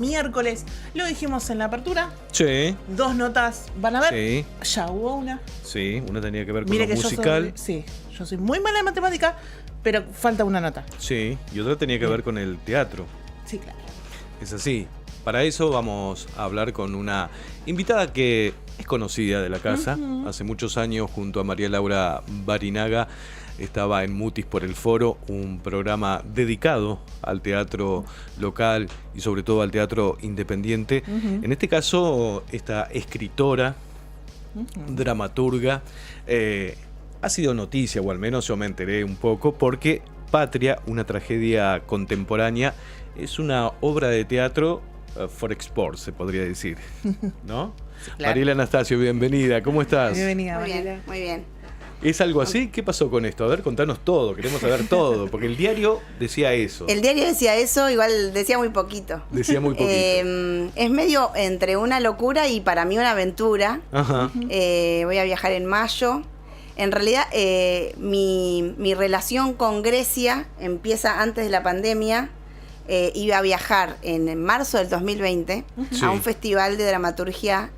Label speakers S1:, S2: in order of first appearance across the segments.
S1: miércoles. Lo dijimos en la apertura.
S2: Sí.
S1: 2 notas van a ver.
S2: Sí.
S1: Ya hubo una.
S2: Sí, una tenía que ver con
S1: Mire
S2: lo
S1: que
S2: musical.
S1: yo soy muy mala en matemática, pero falta una nota.
S2: Sí, y otra tenía que ver con el teatro.
S1: Sí, claro.
S2: Es así. Para eso vamos a hablar con una invitada que es conocida de la casa. Hace muchos años, junto a María Laura Barinaga, estaba en Mutis por el Foro, un programa dedicado al teatro local y sobre todo al teatro independiente. En este caso, esta escritora, dramaturga, ha sido noticia, o al menos yo me enteré un poco, porque Patria, una tragedia contemporánea, es una obra de teatro for export, se podría decir, ¿no? Sí, claro. Mariela Anastasio, bienvenida, ¿cómo estás?
S1: Bienvenida,
S3: muy
S1: Mariela.
S3: bien, muy bien.
S2: ¿Es algo así? ¿Qué pasó con esto? A ver, contanos todo, queremos saber todo, porque el diario decía eso.
S3: El diario decía eso, igual decía muy poquito.
S2: Decía muy poquito.
S3: Es medio entre una locura y para mí una aventura.
S2: Ajá.
S3: Voy a viajar en mayo. En realidad, mi relación con Grecia empieza antes de la pandemia. Iba a viajar en marzo del 2020
S2: sí,
S3: a un festival de dramaturgia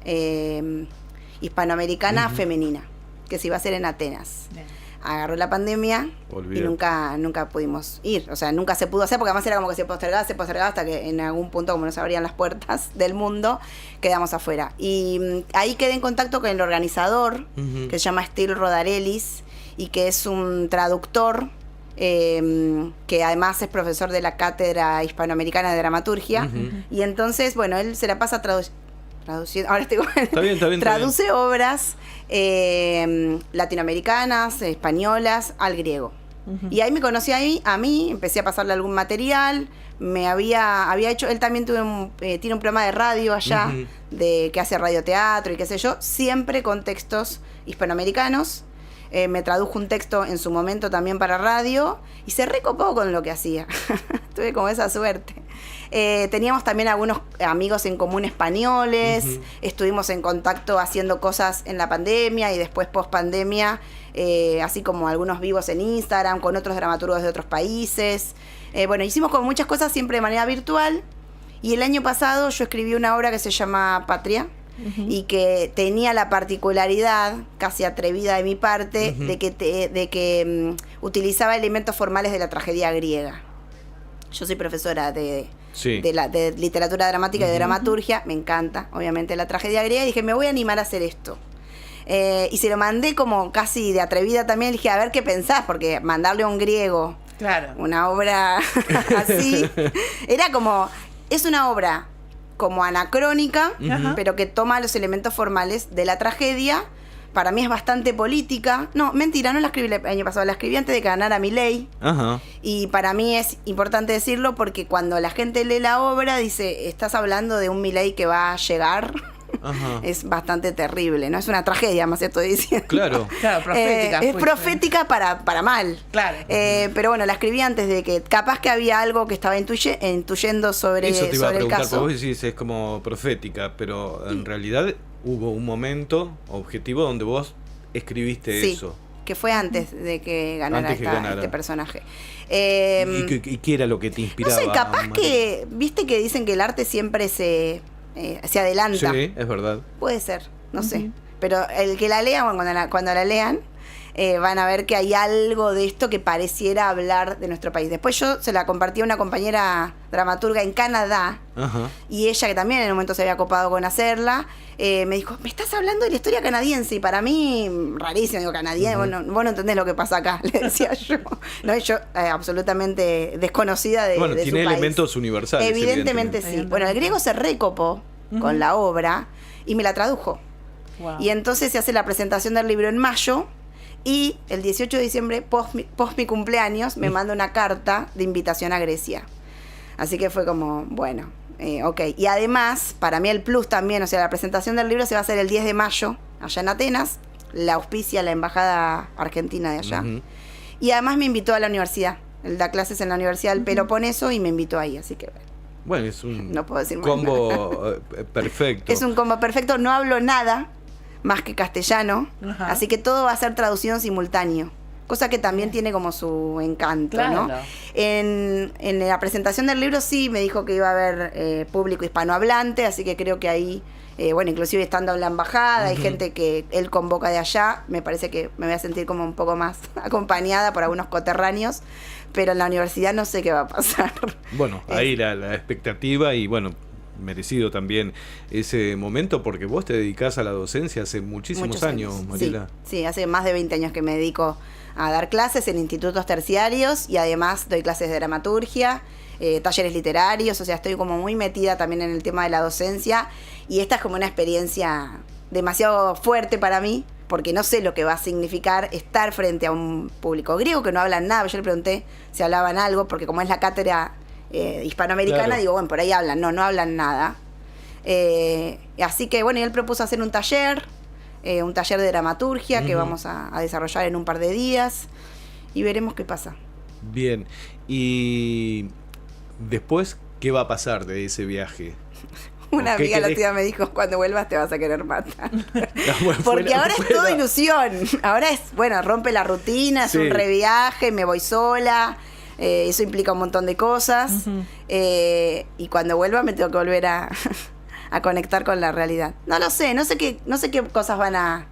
S3: hispanoamericana femenina, que se iba a hacer en Atenas. Bien. Agarró la pandemia y nunca pudimos ir. O sea, nunca se pudo hacer, porque además era como que se postergaba hasta que en algún punto, como nos abrían las puertas del mundo, quedamos afuera. Y ahí quedé en contacto con el organizador, que se llama Steel Rodarelis, y que es un traductor, que además es profesor de la Cátedra Hispanoamericana de Dramaturgia. Y entonces, bueno, él se la pasa traduciendo, ahora estoy
S2: está bien,
S3: traduce obras latinoamericanas, españolas, al griego. Y ahí me conocí a mí, empecé a pasarle algún material, me había hecho, él también tiene un programa de radio allá, que hace radioteatro y qué sé yo, siempre con textos hispanoamericanos. Me tradujo un texto en su momento también para radio y se recopó con lo que hacía. Tuve como esa suerte. Teníamos también algunos amigos en común españoles, estuvimos en contacto haciendo cosas en la pandemia y después post pandemia, así como algunos vivos en Instagram con otros dramaturgos de otros países. Bueno, hicimos como muchas cosas siempre de manera virtual, y el año pasado yo escribí una obra que se llama Patria, y que tenía la particularidad, casi atrevida de mi parte, de que utilizaba elementos formales de la tragedia griega. Yo soy profesora de literatura dramática y de dramaturgia, me encanta, obviamente, la tragedia griega, y dije, me voy a animar a hacer esto. Y se lo mandé como casi de atrevida también, le dije, a ver qué pensás, porque mandarle a un griego una obra así, era como, es una obra como anacrónica, pero que toma los elementos formales de la tragedia. Para mí es bastante política. No, mentira, no la escribí el año pasado, la escribí antes de que ganara Milei. Y para mí es importante decirlo porque cuando la gente lee la obra dice, estás hablando de un Milei que va a llegar. Es bastante terrible, ¿no? Es una tragedia, más estoy diciendo.
S2: Claro,
S1: profética.
S3: Es profética para mal.
S1: Claro.
S3: Pero bueno, la escribí antes de que capaz que había algo que estaba intuyendo sobre el caso.
S2: Eso te iba a preguntar, porque vos decís es como profética, pero en realidad hubo un momento objetivo donde vos escribiste eso.
S3: Que fue antes de que ganara este personaje.
S2: ¿Y qué era lo que te inspiraba?
S3: No sé, capaz que, viste que dicen que el arte siempre se adelanta.
S2: Sí, es verdad.
S3: Puede ser, no sé. Pero el que la lea, cuando la lean, van a ver que hay algo de esto que pareciera hablar de nuestro país. Después yo se la compartí a una compañera dramaturga en Canadá, y ella, que también en un momento se había copado con hacerla, me dijo, me estás hablando de la historia canadiense, y para mí, rarísimo, digo, canadiense, vos no entendés lo que pasa acá, le decía yo. No, yo absolutamente desconocida de
S2: tiene
S3: su país.
S2: Elementos universales.
S3: Evidentemente sí. Bueno, el griego se recopó con la obra y me la tradujo. Wow. Y entonces se hace la presentación del libro en mayo, y el 18 de diciembre, post mi cumpleaños, me manda una carta de invitación a Grecia. Así que fue como, bueno, ok. Y además, para mí el plus también, o sea, la presentación del libro se va a hacer el 10 de mayo, allá en Atenas, la auspicia la embajada argentina de allá. Y además me invitó a la universidad. Él da clases en la Universidad del Peloponeso y me invitó ahí, así que
S2: bueno, es un
S3: no puedo decir
S2: combo perfecto.
S3: Es un combo perfecto, no hablo nada más que castellano, así que todo va a ser traducido en simultáneo, cosa que también tiene como su encanto, ¿no?
S1: Claro.
S3: En la presentación del libro sí me dijo que iba a haber público hispanohablante, así que creo que ahí, bueno, inclusive estando en la embajada, hay gente que él convoca de allá, me parece que me voy a sentir como un poco más acompañada por algunos coterráneos, pero en la universidad no sé qué va a pasar.
S2: Bueno, ahí la expectativa y bueno, merecido también ese momento porque vos te dedicás a la docencia hace muchísimos
S3: Muchos
S2: años, Mariela.
S3: Sí, hace más de 20 años que me dedico a dar clases en institutos terciarios y además doy clases de dramaturgia, talleres literarios, o sea, estoy como muy metida también en el tema de la docencia y esta es como una experiencia demasiado fuerte para mí porque no sé lo que va a significar estar frente a un público griego que no hablan nada. Yo le pregunté si hablaban algo porque como es la cátedra hispanoamericana,
S2: Claro.
S3: digo, bueno, por ahí hablan, no hablan nada. Así que bueno, y él propuso hacer un taller de dramaturgia que vamos a desarrollar en un par de días y veremos qué pasa.
S2: Bien, y después, ¿qué va a pasar de ese viaje?
S3: Una
S2: ¿Qué
S3: amiga la
S2: querés?
S3: tía me dijo, cuando vuelvas te vas a querer matar.
S2: Bueno,
S3: Porque ahora es todo
S2: fuera.
S3: ilusión. Ahora es, bueno, rompe la rutina, es
S2: Sí.
S3: un reviaje, me voy sola. Eso implica un montón de cosas. Y cuando vuelva me tengo que volver a conectar con la realidad. No lo sé, no sé qué cosas van a...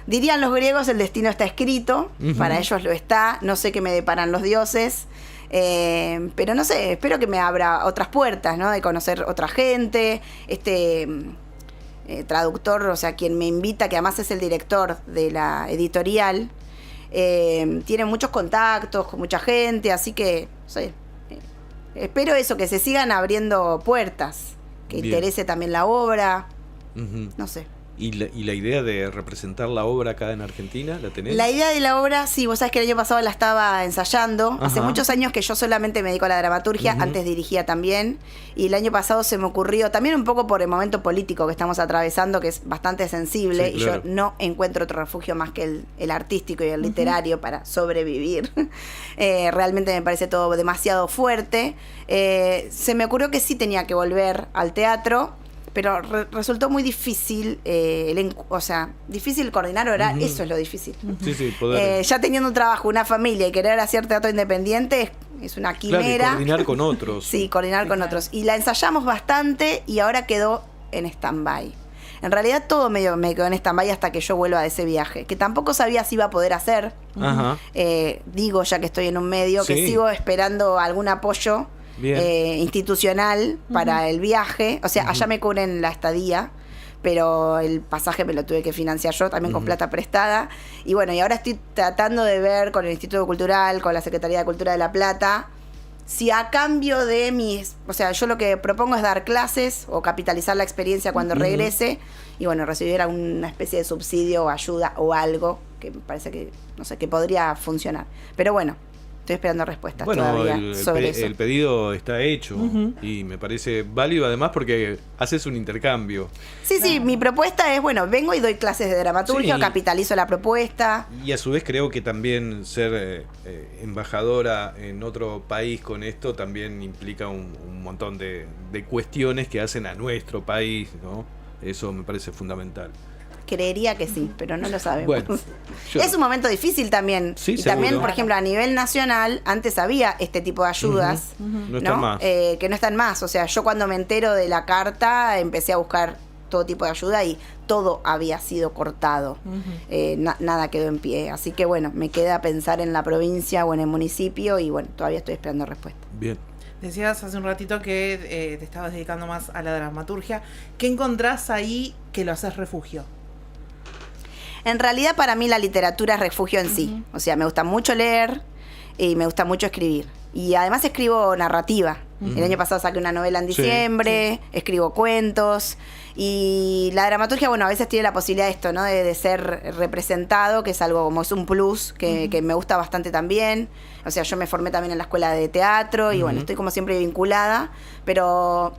S3: Dirían los griegos, el destino está escrito, para ellos lo está, no sé qué me deparan los dioses, pero no sé, espero que me abra otras puertas, ¿no? De conocer otra gente, traductor, o sea, quien me invita, que además es el director de la editorial, tiene muchos contactos con mucha gente, así que, no sé, espero eso, que se sigan abriendo puertas, que
S2: Bien.
S3: interese también la obra,
S2: Ujú.
S3: no sé.
S2: ¿Y la idea de representar la obra acá en Argentina, la tenés?
S3: La idea de la obra, sí, vos sabés que el año pasado la estaba ensayando. Hace
S2: Ajá.
S3: muchos años que yo solamente me dedico a la dramaturgia, antes dirigía también. Y el año pasado se me ocurrió, también un poco por el momento político que estamos atravesando, que es bastante sensible,
S2: Sí,
S3: y
S2: claro.
S3: yo no encuentro otro refugio más que el artístico y el literario para sobrevivir. Realmente me parece todo demasiado fuerte. Se me ocurrió que sí tenía que volver al teatro. Pero resultó muy difícil, difícil coordinar horarios, eso es lo difícil.
S2: Sí, poder...
S3: Ya teniendo un trabajo, una familia y querer hacer teatro independiente es una
S2: claro, y
S3: quimera.
S2: coordinar con otros.
S3: Sí, coordinar con otros. Y la ensayamos bastante y ahora quedó en stand-by. En realidad todo medio me quedó en stand-by hasta que yo vuelva de ese viaje, que tampoco sabía si iba a poder hacer.
S2: Ajá.
S3: Digo, ya que estoy en un medio, que
S2: Sí.
S3: sigo esperando algún apoyo
S2: Bien.
S3: institucional para el viaje. O sea, allá me cubren la estadía, pero el pasaje me lo tuve que financiar yo también con plata prestada. Y bueno, y ahora estoy tratando de ver con el Instituto Cultural, con la Secretaría de Cultura de La Plata, si a cambio de mis... O sea, yo lo que propongo es dar clases o capitalizar la experiencia cuando regrese y bueno, recibir alguna especie de subsidio o ayuda o algo que me parece que, no sé, que podría funcionar. Pero bueno, estoy esperando respuestas
S2: Bueno,
S3: todavía sobre eso.
S2: el pedido está hecho y me parece válido además porque haces un intercambio.
S3: Sí, mi propuesta es, bueno, vengo y doy clases de dramaturgia,
S2: Sí.
S3: capitalizo la propuesta.
S2: Y a su vez creo que también ser embajadora en otro país con esto también implica un montón de cuestiones que hacen a nuestro país, ¿no? Eso me parece fundamental.
S3: Creería que sí, pero no lo sabemos.
S2: Bueno, yo-
S3: Es un momento difícil también.
S2: Sí,
S3: y también,
S2: seguro.
S3: por ejemplo, a nivel nacional, antes había este tipo de ayudas,
S2: No están más.
S3: Que no están más. O sea, yo cuando me entero de la carta, empecé a buscar todo tipo de ayuda y todo había sido cortado. Nada quedó en pie. Así que bueno, me queda pensar en la provincia o en el municipio y bueno, todavía estoy esperando respuesta.
S2: Bien.
S1: Decías hace un ratito que te estabas dedicando más a la dramaturgia. ¿Qué encontrás ahí que lo haces refugio?
S3: En realidad para mí la literatura es refugio en sí. O sea, me gusta mucho leer y me gusta mucho escribir. Y además escribo narrativa. El año pasado saqué una novela en diciembre, escribo cuentos. Y la dramaturgia, bueno, a veces tiene la posibilidad de esto, ¿no? De ser representado, que es algo como es un plus, que me gusta bastante también. O sea, yo me formé también en la escuela de teatro y bueno, estoy como siempre vinculada. Pero,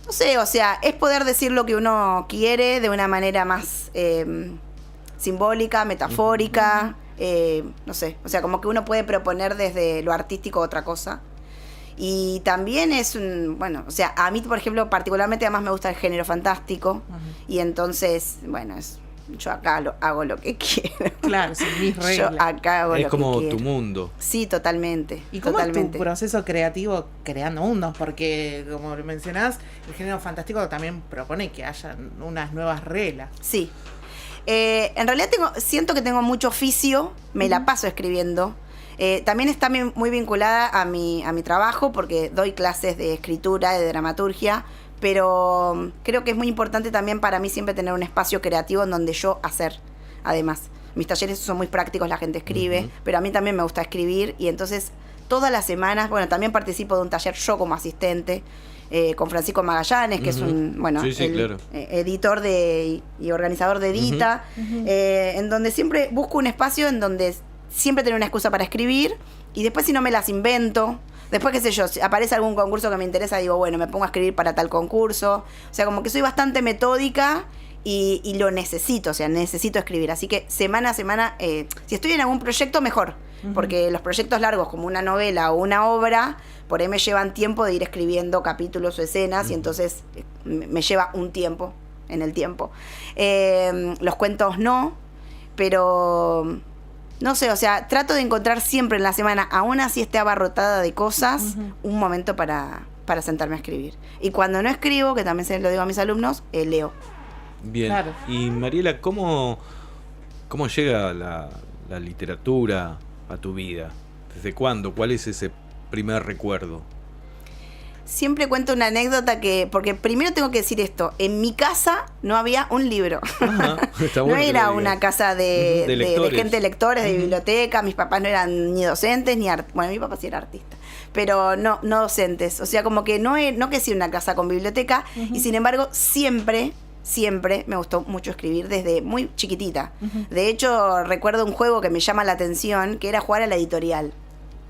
S3: no sé, o sea, es poder decir lo que uno quiere de una manera más simbólica, metafórica, no sé, o sea, como que uno puede proponer desde lo artístico otra cosa. Y también es bueno, o sea, a mí, por ejemplo, particularmente además me gusta el género fantástico, y entonces, bueno, yo acá hago lo que quiero.
S1: Claro, sin mis reglas.
S3: Yo acá hago lo que
S2: Es como
S3: quiero.
S2: tu mundo.
S3: Sí, totalmente.
S1: ¿Y cómo
S3: totalmente.
S1: es tu proceso creativo creando mundos? Porque, como mencionás, el género fantástico también propone que haya unas nuevas reglas.
S3: Sí. En realidad siento que tengo mucho oficio, me la paso escribiendo. También está muy vinculada a mi trabajo porque doy clases de escritura, de dramaturgia, pero creo que es muy importante también para mí siempre tener un espacio creativo en donde yo hacer. Además, mis talleres son muy prácticos, la gente escribe, pero a mí también me gusta escribir y entonces todas las semanas, bueno, también participo de un taller yo como asistente con Francisco Magallanes, que es un, bueno,
S2: Sí, claro.
S3: editor y organizador de Edita, en donde siempre busco un espacio en donde siempre tener una excusa para escribir y después si no me las invento. Después, qué sé yo, si aparece algún concurso que me interesa, digo, bueno, me pongo a escribir para tal concurso. O sea, como que soy bastante metódica y lo necesito, o sea, necesito escribir. Así que semana a semana, si estoy en algún proyecto, mejor. Porque los proyectos largos, como una novela o una obra, por ahí me llevan tiempo de ir escribiendo capítulos o escenas y entonces me lleva un tiempo en el tiempo. Los cuentos no, pero... No sé, o sea, trato de encontrar siempre en la semana, aún así esté abarrotada de cosas, un momento para sentarme a escribir. Y cuando no escribo, que también se lo digo a mis alumnos, leo.
S2: Bien.
S1: Claro.
S2: Y Mariela, ¿cómo llega la literatura a tu vida? ¿Desde cuándo? ¿Cuál es ese primer recuerdo?
S3: Siempre cuento una anécdota porque primero tengo que decir esto, en mi casa no había un libro.
S2: Ajá, está bueno
S3: No
S2: que
S3: era
S2: lo
S3: una
S2: digas.
S3: casa de
S2: lectores.
S3: gente lectores, de biblioteca, mis papás no eran ni docentes, bueno, mi papá sí era artista, pero no docentes. O sea, como que no que sí una casa con biblioteca, y sin embargo siempre me gustó mucho escribir desde muy chiquitita. De hecho, recuerdo un juego que me llama la atención, que era jugar a la editorial.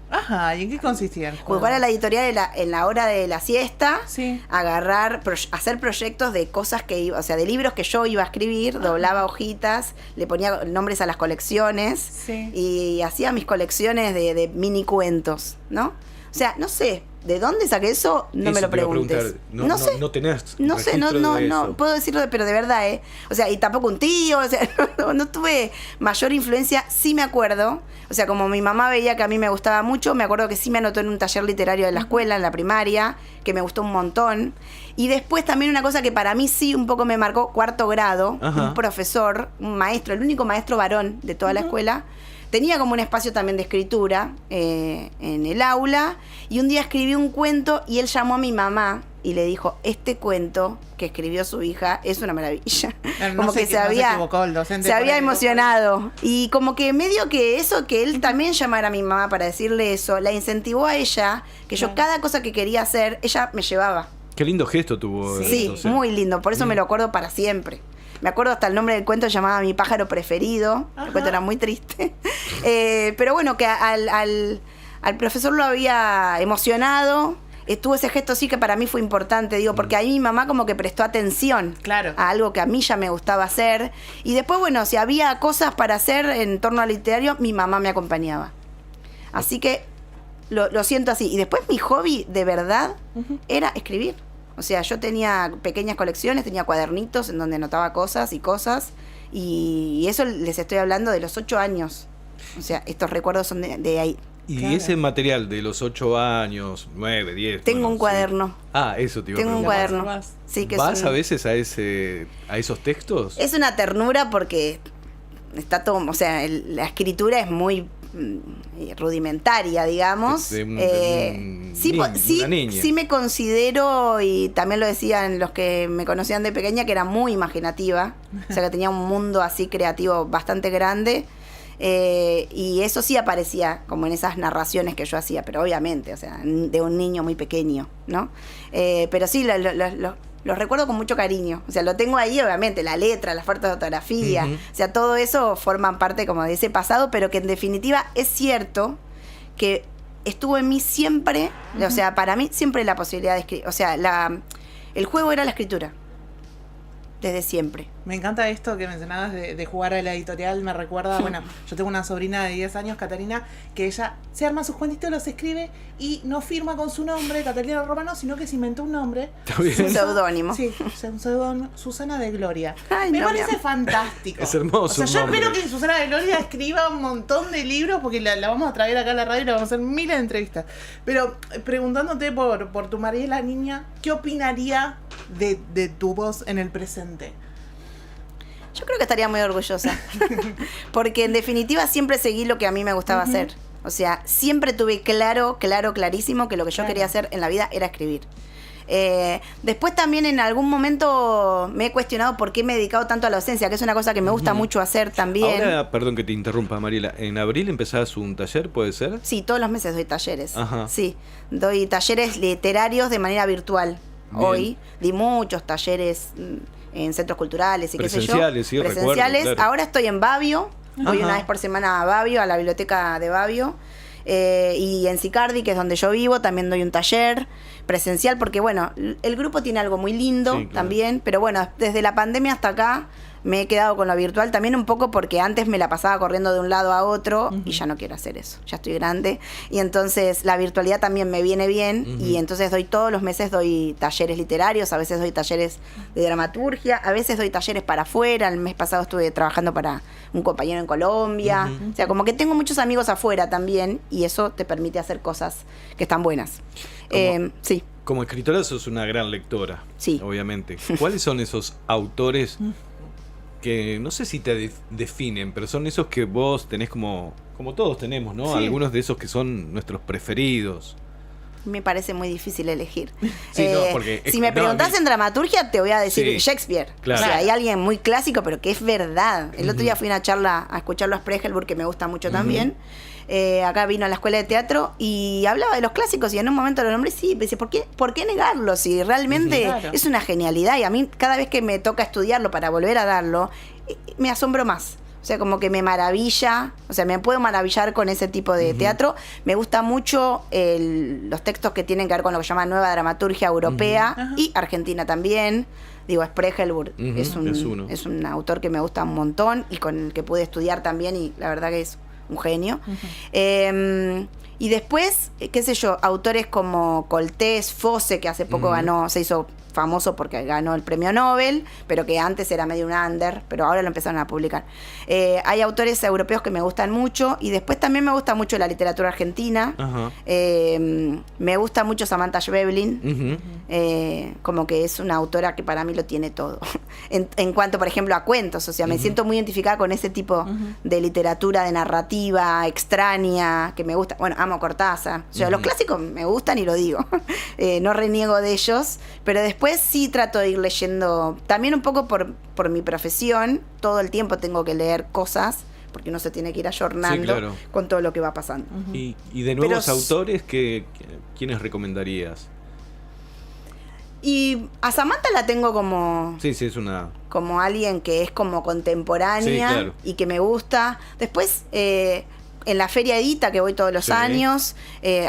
S1: Ajá, ¿y en qué consistía el juego?
S3: Jugar a la editorial en la hora de la siesta,
S1: Sí.
S3: hacer proyectos de cosas o sea, de libros que yo iba a escribir, doblaba hojitas, le ponía nombres a las colecciones
S1: Sí.
S3: y hacía mis colecciones de mini cuentos, ¿no? O sea, no sé, ¿de dónde saqué eso? No me
S2: Eso
S3: lo
S2: te iba a
S3: preguntes.
S2: preguntar.
S3: No sé.
S2: No tenés
S3: No sé,
S2: registro de
S3: no
S2: eso.
S3: puedo decirlo, pero de verdad, ¿eh? O sea, y tampoco un tío, o sea, no tuve mayor influencia. Sí me acuerdo, o sea, como mi mamá veía que a mí me gustaba mucho, me acuerdo que sí me anotó en un taller literario de la escuela, en la primaria, que me gustó un montón. Y después también una cosa que para mí sí un poco me marcó, cuarto grado,
S2: Ajá.
S3: un profesor, un maestro, el único maestro varón de toda la escuela, tenía como un espacio también de escritura en el aula, y un día escribí un cuento y él llamó a mi mamá y le dijo, este cuento que escribió su hija es una maravilla.
S1: No
S3: Como
S1: sé
S3: que
S1: que no se equivocó el docente
S3: se
S1: por
S3: había
S1: ahí.
S3: emocionado. Y como que medio que eso, que él también llamara a mi mamá para decirle eso, la incentivó a ella, que yo cada cosa que quería hacer, ella me llevaba.
S2: Qué lindo gesto tuvo.
S3: Sí,
S2: no sé.
S3: muy lindo, por eso me lo acuerdo para siempre. Me acuerdo hasta el nombre del cuento, llamaba Mi pájaro preferido.
S1: Ajá.
S3: El cuento era muy triste. Pero bueno, que al profesor lo había emocionado. Tuvo ese gesto sí que para mí fue importante, digo, porque ahí mi mamá como que prestó atención
S1: Claro.
S3: a algo que a mí ya me gustaba hacer. Y después, bueno, si había cosas para hacer en torno al literario, mi mamá me acompañaba. Así que lo siento así. Y después mi hobby, de verdad, era escribir. O sea, yo tenía pequeñas colecciones, tenía cuadernitos en donde anotaba cosas. Y eso les estoy hablando de los 8 años. O sea, estos recuerdos son de ahí.
S2: Y
S1: Claro.
S2: ese material de los 8 años, 9, 10.
S3: Tengo
S2: bueno,
S3: un
S2: sí.
S3: cuaderno.
S2: Ah, eso te iba a
S3: Tengo un
S2: preguntar.
S3: cuaderno.
S1: Vas.
S3: Sí, que
S2: ¿Vas
S3: es un-
S2: a veces a esos textos?
S3: Es una ternura porque está todo, o sea, la escritura es muy rudimentaria, digamos.
S2: De un
S3: Sí,
S2: niño,
S3: sí,
S2: una niña.
S3: sí me considero, y también lo decían los que me conocían de pequeña, que era muy imaginativa, o sea, que tenía un mundo así creativo bastante grande. Y eso sí aparecía como en esas narraciones que yo hacía, pero obviamente, o sea, de un niño muy pequeño, ¿no? Pero sí, los recuerdo con mucho cariño. O sea, lo tengo ahí, obviamente, la letra, las fotos de fotografía.
S2: Ujú.
S3: O sea, todo eso forman parte como de ese pasado, pero que en definitiva es cierto que estuvo en mí siempre, o sea, para mí siempre la posibilidad de escribir. O sea, el juego era la escritura. Desde siempre.
S1: Me encanta esto que mencionabas de jugar a la editorial. Me recuerda, bueno, yo tengo una sobrina de 10 años, Catarina, que ella se arma sus cuentitos, los escribe y no firma con su nombre, Catalina Romano, sino que se inventó un nombre.
S3: Un seudónimo.
S1: Sí, un seudónimo, Susana de Gloria.
S3: Ay,
S1: me
S3: no,
S1: parece fantástico.
S2: Es hermoso.
S1: O sea, yo espero que Susana de Gloria escriba un montón de libros porque la vamos a traer acá a la radio y la vamos a hacer miles de entrevistas. Pero preguntándote por tu Mariela niña, ¿qué opinaría de tu voz en el presente?
S3: Yo creo que estaría muy orgullosa. Porque en definitiva siempre seguí lo que a mí me gustaba hacer. O sea, siempre tuve clarísimo que lo que yo quería hacer en la vida era escribir. Después también en algún momento me he cuestionado por qué me he dedicado tanto a la docencia, que es una cosa que me gusta mucho hacer también.
S2: Ahora, perdón que te interrumpa, Mariela, ¿en abril empezás un taller, puede ser?
S3: Sí, todos los meses doy talleres.
S2: Ajá.
S3: Sí, doy talleres literarios de manera virtual.
S2: Bien.
S3: Hoy di muchos talleres en centros culturales y qué sé yo.
S2: Presenciales, sí,
S3: Presenciales.
S2: recuerdo, claro.
S3: Ahora estoy en Babio. Voy
S2: Ajá.
S3: una vez por semana a Babio, a la biblioteca de Babio. Y en Sicardi, que es donde yo vivo, también doy un taller presencial, porque bueno, el grupo tiene algo muy lindo,
S2: Sí, claro.
S3: también, pero bueno, desde la pandemia hasta acá me he quedado con lo virtual también un poco porque antes me la pasaba corriendo de un lado a otro y ya no quiero hacer eso, ya estoy grande y entonces la virtualidad también me viene bien y entonces todos los meses doy talleres literarios, a veces doy talleres de dramaturgia, a veces doy talleres para afuera, el mes pasado estuve trabajando para un compañero en Colombia, o sea, como que tengo muchos amigos afuera también y eso te permite hacer cosas que están buenas. Sí.
S2: Como escritora sos una gran lectora,
S3: Sí.
S2: obviamente. ¿Cuáles son esos autores que no sé si te definen, pero son esos que vos tenés como todos tenemos, ¿no?
S1: Sí.
S2: Algunos de esos que son nuestros preferidos.
S3: Me parece muy difícil elegir.
S2: Sí, no, porque
S3: si me preguntás en dramaturgia, te voy a decir
S2: Sí,
S3: Shakespeare.
S2: claro.
S3: O sea, hay alguien muy clásico, pero que es verdad. El otro día fui a una charla a escucharlo a Spregelburg, que me gusta mucho también. Acá vino a la escuela de teatro y hablaba de los clásicos y en un momento lo nombré, sí, pensé, ¿por qué negarlo? Si realmente
S1: Claro.
S3: es una genialidad y a mí cada vez que me toca estudiarlo para volver a darlo, me asombro más. O sea, como que me maravilla, o sea, me puedo maravillar con ese tipo de teatro. Me gusta mucho los textos que tienen que ver con lo que se llama nueva dramaturgia europea y argentina también. Digo, Spregelburg es un autor que me gusta un montón y con el que pude estudiar también y la verdad que es un genio. Y después, qué sé yo, autores como Coltés, Fosse, que hace poco se hizo famoso porque ganó el premio Nobel, pero que antes era medio un under, pero ahora lo empezaron a publicar. Hay autores europeos que me gustan mucho y después también me gusta mucho la literatura argentina.
S2: Ajá.
S3: Me gusta mucho Samantha Schweblin, como que es una autora que para mí lo tiene todo. En cuanto, por ejemplo, a cuentos, o sea, me siento muy identificada con ese tipo de literatura, de narrativa extraña, que me gusta. Bueno, amo Cortázar. O sea, los clásicos me gustan y lo digo. No reniego de ellos, pero después sí trato de ir leyendo, también un poco por mi profesión, todo el tiempo tengo que leer cosas, porque uno se tiene que ir ayornando
S2: Sí, claro.
S3: con todo lo que va pasando.
S2: Y de nuevos
S3: Pero
S2: autores, ¿quiénes recomendarías?
S3: Y a Samantha la tengo como
S2: Sí, es una...
S3: como alguien que es como contemporánea
S2: Sí, claro.
S3: y que me gusta. Después, en la Feria Edita, que voy todos los
S2: Sí.
S3: años,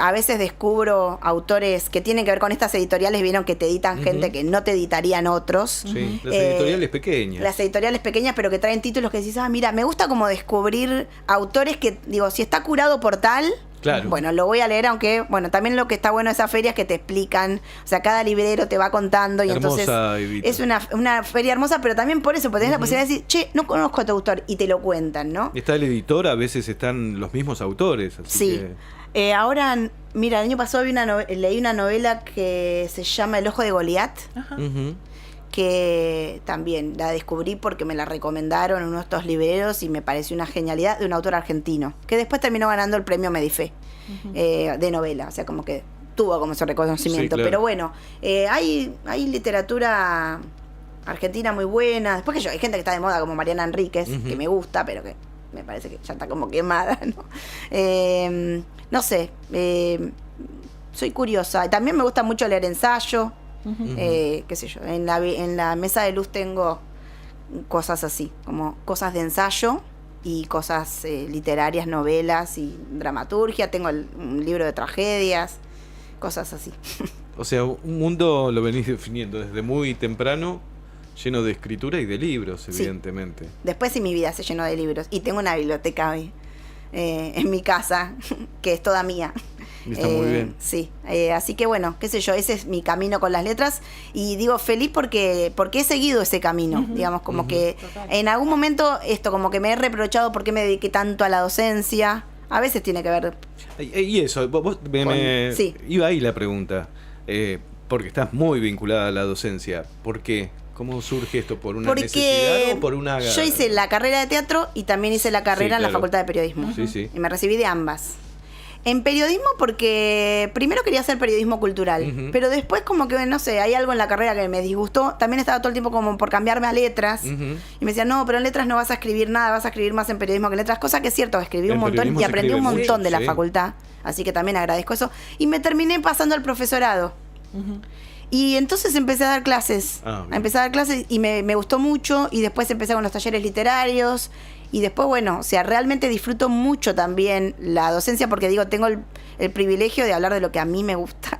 S3: a veces descubro autores que tienen que ver con estas editoriales, vieron que te editan gente que no te editarían otros.
S2: Sí, las editoriales pequeñas.
S3: Las editoriales pequeñas, pero que traen títulos que decís, mira, me gusta como descubrir autores que, digo, si está curado por tal,
S2: Claro.
S3: bueno, lo voy a leer, aunque, bueno, también lo que está bueno de esa feria es que te explican, o sea, cada librero te va contando y
S2: Hermosa,
S3: entonces
S2: Evita.
S3: es una feria hermosa, pero también por eso, porque tenés la posibilidad de decir, che, no conozco a tu autor y te lo cuentan, ¿no?
S2: Está el editor, a veces están los mismos autores. Así
S3: Sí.
S2: que...
S3: Ahora, mira, el año pasado leí una novela que se llama El ojo de Goliat,
S2: Ujú.
S3: que también la descubrí porque me la recomendaron en uno de estos libreros y me pareció una genialidad de un autor argentino, que después terminó ganando el premio Medife de novela, o sea, como que tuvo como ese reconocimiento.
S2: Sí, claro.
S3: Pero bueno, hay literatura argentina muy buena. Después que yo, hay gente que está de moda como Mariana Enríquez, que me gusta, pero que me parece que ya está como quemada, ¿no? No sé, soy curiosa. También me gusta mucho leer ensayo. Qué sé yo, en la mesa de luz tengo cosas así, como cosas de ensayo y cosas literarias, novelas y dramaturgia. Tengo un libro de tragedias, cosas así.
S2: O sea, un mundo lo venís definiendo desde muy temprano lleno de escritura y de libros,
S3: Sí.
S2: evidentemente.
S3: Después sí mi vida se llenó de libros. Y tengo una biblioteca hoy en mi casa, que es toda mía.
S2: Y está muy bien.
S3: Sí, así que bueno, qué sé yo, ese es mi camino con las letras. Y digo feliz porque he seguido ese camino, digamos, como que
S1: Total.
S3: en algún momento esto, como que me he reprochado por qué me dediqué tanto a la docencia. A veces tiene que ver.
S2: Y eso, vos
S3: Sí.
S2: iba ahí la pregunta, porque estás muy vinculada a la docencia. ¿Por qué? ¿Cómo surge esto? ¿Por una necesidad o por una...?
S3: Yo hice la carrera de teatro y también hice la carrera
S2: Sí,
S3: en la
S2: claro.
S3: Facultad de Periodismo.
S2: Sí, sí.
S3: Y me recibí de ambas. En periodismo porque primero quería hacer periodismo cultural,
S2: Ujú.
S3: pero después como que, no sé, hay algo en la carrera que me disgustó. También estaba todo el tiempo como por cambiarme a letras.
S2: Ujú.
S3: Y me decían, no, pero en letras no vas a escribir nada, vas a escribir más en periodismo que en letras. Cosa que es cierto, escribí
S2: En
S3: un montón
S2: periodismo
S3: y
S2: se
S3: aprendí un
S2: escribe
S3: montón
S2: mucho,
S3: de la
S2: sí.
S3: facultad. Así que también agradezco eso. Y me terminé pasando al profesorado. Y entonces empecé a dar clases.
S2: Ah, bien.
S3: Empecé a dar clases y me gustó mucho. Y después empecé con los talleres literarios. Y después, bueno, o sea, realmente disfruto mucho también la docencia porque digo, tengo el privilegio de hablar de lo que a mí me gusta.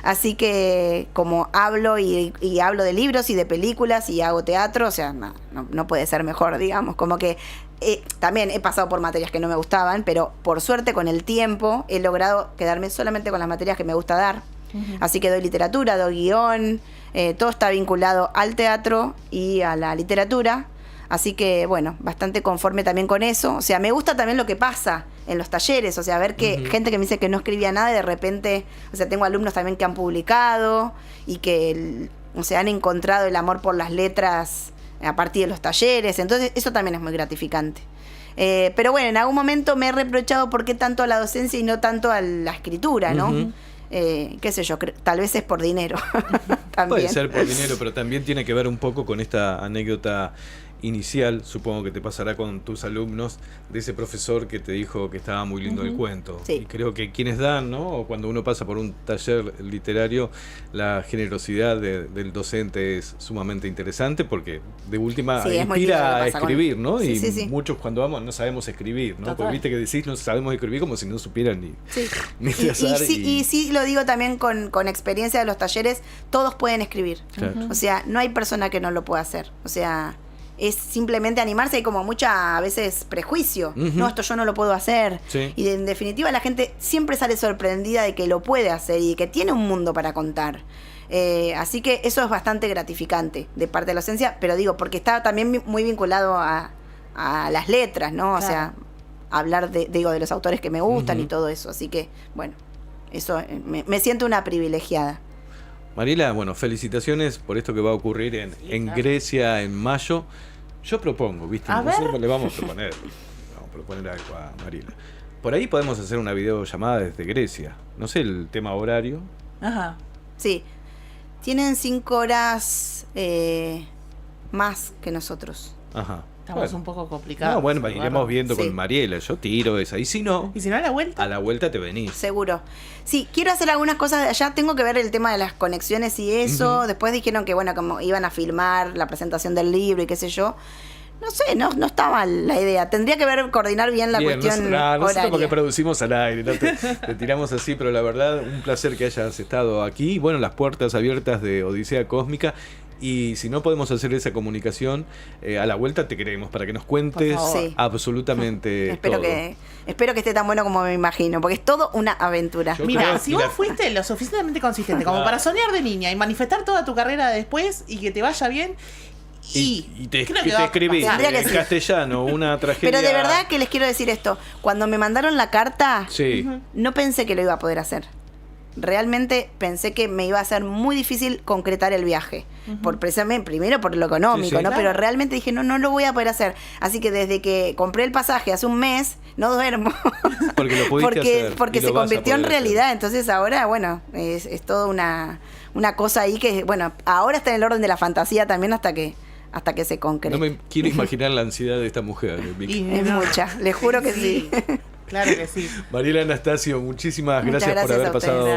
S3: Así que como hablo y hablo de libros y de películas y hago teatro, o sea, no puede ser mejor, digamos. Como que también he pasado por materias que no me gustaban, pero por suerte con el tiempo he logrado quedarme solamente con las materias que me gusta dar. Así que doy literatura, doy guión, todo está vinculado al teatro y a la literatura. Así que, bueno, bastante conforme también con eso. O sea, me gusta también lo que pasa en los talleres. O sea, ver que gente que me dice que no escribía nada y de repente, o sea, tengo alumnos también que han publicado y que, o sea, han encontrado el amor por las letras a partir de los talleres. Entonces, eso también es muy gratificante. Pero bueno, en algún momento me he reprochado por qué tanto a la docencia y no tanto a la escritura, ¿no?
S2: Ujú.
S3: Qué sé yo, tal vez es por dinero. También.
S2: Puede ser por dinero, pero también tiene que ver un poco con esta anécdota inicial, supongo que te pasará con tus alumnos, de ese profesor que te dijo que estaba muy lindo el cuento.
S3: Sí.
S2: Y creo que quienes dan, ¿no? O cuando uno pasa por un taller literario, la generosidad del docente es sumamente interesante porque de última
S3: Sí, es muy lindo
S2: inspira
S3: lo
S2: a
S3: que pasa con-
S2: escribir, ¿no?
S3: Sí,
S2: y
S3: sí, sí.
S2: muchos cuando vamos no sabemos escribir, ¿no?
S1: Total.
S2: Porque viste que decís no sabemos escribir como si no supieran ni,
S3: Sí.
S2: ni
S3: Y
S2: trazar
S3: sí, y sí lo digo también con experiencia de los talleres, todos pueden escribir.
S2: Claro.
S3: O sea, no hay persona que no lo pueda hacer. O sea, es simplemente animarse. Hay como mucha, a veces, prejuicio.
S2: Ujú.
S3: No, esto yo no lo puedo hacer.
S2: Sí.
S3: Y en definitiva la gente siempre sale sorprendida de que lo puede hacer y que tiene un mundo para contar. Así que eso es bastante gratificante de parte de la docencia, pero digo, porque está también muy vinculado a las letras, ¿no? O
S1: Claro.
S3: sea, hablar de los autores que me gustan
S2: Ujú.
S3: y todo eso. Así que, bueno, eso me siento una privilegiada.
S2: Mariela, bueno, felicitaciones por esto que va a ocurrir en
S1: claro.
S2: Grecia en mayo. Yo propongo, ¿viste?
S1: A
S2: Nosotros
S1: ver.
S2: le vamos a proponer algo a Mariela. Por ahí podemos hacer una videollamada desde Grecia. No sé el tema horario.
S1: Ajá.
S3: Sí, tienen 5 horas más que nosotros.
S2: Ajá.
S1: Estamos
S2: Bueno.
S1: un poco complicados.
S2: No, bueno,
S1: Eduardo.
S2: iremos viendo
S3: Sí.
S2: con Mariela. Yo tiro esa. Y si no,
S1: ¿Y si no a la vuelta?
S2: a la vuelta te venís.
S3: Seguro. Sí, quiero hacer algunas cosas de allá. Tengo que ver el tema de las conexiones y eso.
S2: Ujú.
S3: Después dijeron que, bueno, como iban a filmar la presentación del libro y qué sé yo. No sé, no está mal la idea. Tendría que coordinar bien la
S2: Bien,
S3: cuestión
S2: nosotros porque
S3: horaria.
S2: producimos al aire, no te tiramos así, pero la verdad, un placer que hayas estado aquí. Bueno, las puertas abiertas de Odisea Cósmica. Y si no podemos hacer esa comunicación, a la vuelta te queremos para que nos cuentes
S1: Por favor.
S3: Sí.
S2: absolutamente
S3: Espero
S2: todo.
S3: espero que esté tan bueno como me imagino, porque es todo una aventura.
S2: Yo
S1: Mira,
S2: creo
S1: si
S2: que
S1: vos
S2: la-
S1: fuiste lo suficientemente consistente como para soñar de niña y manifestar toda tu carrera después y que te vaya bien.
S2: Y te,
S1: creo
S2: que
S1: que
S2: te
S1: va a
S2: escribí
S1: pasar.
S3: Tendría que
S2: en
S3: sí.
S2: castellano una tragedia.
S3: Pero de verdad que les quiero decir esto. Cuando me mandaron la carta,
S2: Sí.
S3: no pensé que lo iba a poder hacer. Realmente pensé que me iba a ser muy difícil concretar el viaje. Precisamente, primero por lo económico,
S2: Sí, sí.
S3: ¿no?
S1: Claro.
S3: Pero realmente dije, no lo voy a poder hacer. Así que desde que compré el pasaje hace un mes, no duermo.
S2: Porque lo pudiste hacer
S3: porque
S2: y
S3: se
S2: lo vas a
S3: convirtió en
S2: poder hacer.
S3: realidad. Entonces ahora, bueno, es toda una cosa ahí que, bueno, ahora está en el orden de la fantasía también hasta que se concrete.
S2: No me quiero imaginar la ansiedad de esta mujer. Vicky.
S1: Y
S3: Es
S1: no.
S3: mucha, les juro que sí.
S1: Claro que sí.
S2: Mariela Anastasio, muchísimas
S3: Muchas
S2: gracias por
S3: gracias
S2: haber
S3: a ustedes.
S2: pasado